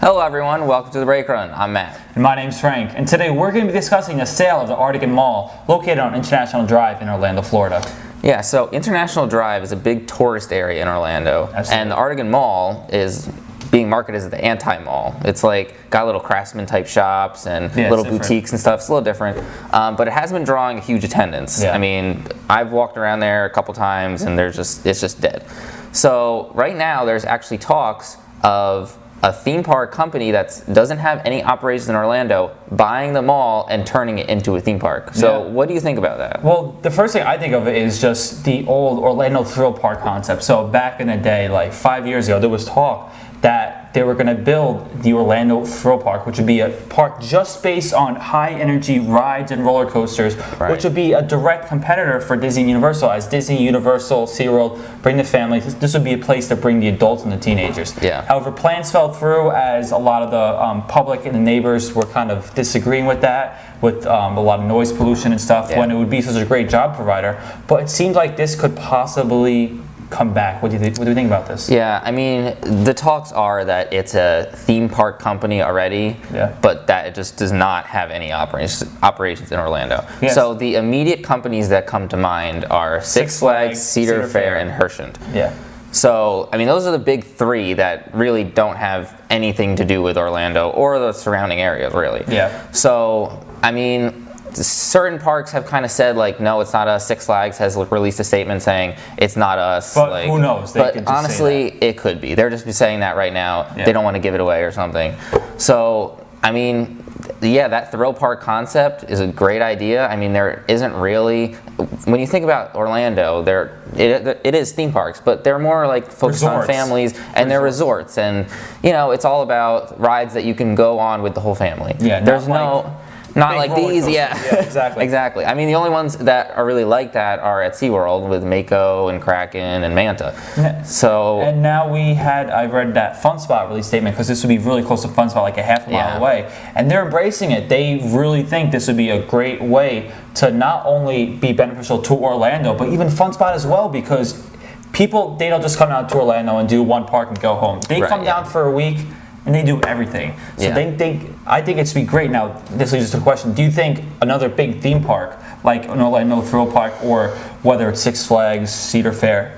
Hello everyone, welcome to the Break Run. I'm Matt. And my name's Frank, and today we're going to be discussing the sale of the Artegon Mall located on International Drive in Orlando, Florida. Yeah, so International Drive is a big tourist area in Orlando. Absolutely. And the Artegon Mall is being marketed as the anti-mall. It's like got little craftsman type shops and little boutiques and stuff. It's a little different, but it has been drawing a huge attendance. Yeah. I mean, I've walked around there a couple times and it's just dead. So right now there's actually talks of a theme park company that doesn't have any operations in Orlando buying the mall and turning it into a theme park. So what do you think about that? Well, the first thing I think of is just the old Orlando Thrill Park concept. So back in the day, like 5 years ago, there was talk that they were going to build the Orlando Thrill Park, which would be a park just based on high energy rides and roller coasters, which would be a direct competitor for Disney and Universal. As Disney, Universal, SeaWorld bring the families, this would be a place to bring the adults and the teenagers. Yeah. However, plans fell through as a lot of the public and the neighbors were kind of disagreeing with that, with a lot of noise pollution and stuff, when it would be such a great job provider. But it seems like this could possibly come back. What do you think about this? Yeah, I mean, the talks are that it's a theme park company already, but that it just does not have any operations in Orlando. Yes. So the immediate companies that come to mind are Six Flags, Cedar Fair, and Hershend. Yeah. So, I mean, those are the big three that really don't have anything to do with Orlando or the surrounding areas, really. Yeah. So, I mean, certain parks have kind of said, like, no, it's not us. Six Flags has released a statement saying it's not us. But like, who knows? They but could just honestly, say that. it could be. They're just saying that right now. They don't want to give it away or something. So, I mean, yeah, that thrill park concept is a great idea. I mean, there isn't really, when you think about Orlando, it is theme parks, but they're more like focused on families and they're resorts, and you know, it's all about rides that you can go on with the whole family. Yeah, there's not like these, exactly. Exactly. I mean, the only ones that are really like that are at SeaWorld with Mako and Kraken and Manta. So. And now I read that Fun Spot release statement, because this would be really close to Fun Spot, like a half a mile away. And they're embracing it. They really think this would be a great way to not only be beneficial to Orlando, but even Fun Spot as well, because people, they don't just come out to Orlando and do one park and go home. They come down for a week and they do everything. So I think it's be great. Now, this leads us to the question: do you think another big theme park, like an Orlando Thrill Park, or whether it's Six Flags, Cedar Fair,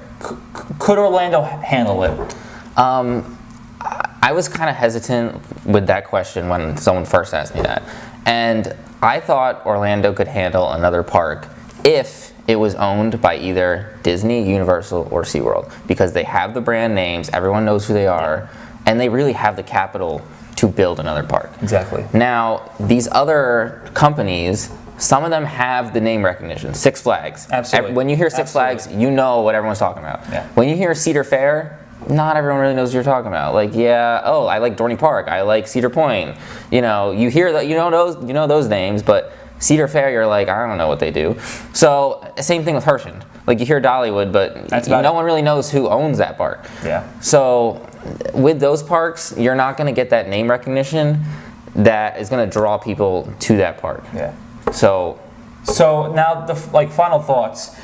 could Orlando handle it? I was kind of hesitant with that question when someone first asked me that. And I thought Orlando could handle another park if it was owned by either Disney, Universal, or SeaWorld, because they have the brand names, everyone knows who they are, and they really have the capital to build another park. Exactly. Now, these other companies, some of them have the name recognition. Six Flags. Absolutely. When you hear Six Flags, you know what everyone's talking about. Yeah. When you hear Cedar Fair, not everyone really knows what you're talking about. Like, I like Dorney Park, I like Cedar Point. You know, you hear that, you know those names, but Cedar Fair, you're like, I don't know what they do. So, same thing with Hershend. Like, you hear Dollywood, but no one really knows who owns that park. Yeah. So, with those parks, you're not going to get that name recognition that is going to draw people to that park. Yeah. So now the final thoughts.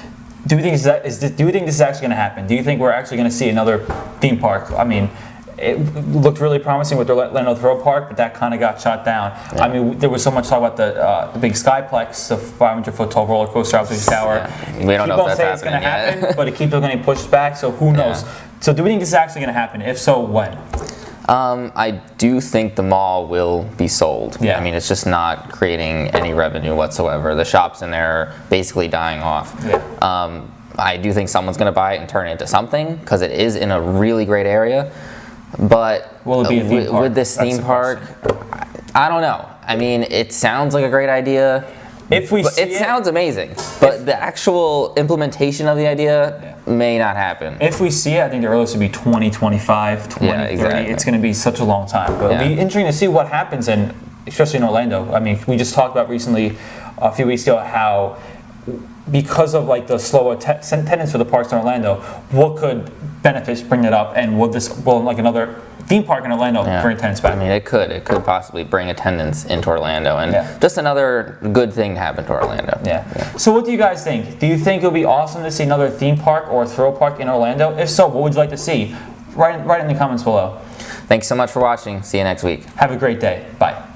Do you think this is actually going to happen? Do you think we're actually going to see another theme park? I mean, it looked really promising with the Orlando Thrill Park, but that kind of got shot down. Yeah. I mean, there was so much talk about the big Skyplex, the 500-foot tall roller coaster observation tower. Yeah. We don't know if that's happening yet. It's going to happen, but it keeps getting pushed back, so who knows? So do we think this is actually going to happen? If so, when? I do think the mall will be sold. Yeah. I mean, it's just not creating any revenue whatsoever. The shops in there are basically dying off. Yeah. I do think someone's going to buy it and turn it into something, because it is in a really great area. But will it be a theme park? With this theme park, I don't know. I mean, it sounds like a great idea. It sounds amazing, but the actual implementation of the idea may not happen. If we see it, I think the earliest would be 2025, 2030. Exactly. It's going to be such a long time. But it'll be interesting to see what happens, and especially in Orlando. I mean, we just talked about recently, a few weeks ago, how because of like the slow attendance for the parks in Orlando, what could benefits bring it up, and will like another theme park in Orlando bring attendance back? I mean, it could possibly bring attendance into Orlando, and just another good thing to happen to Orlando. So what do you guys think? Do you think it would be awesome to see another theme park or thrill park in Orlando? If so, what would you like to see? Write in the comments below. Thanks so much for watching. See you next week. Have a great day. Bye.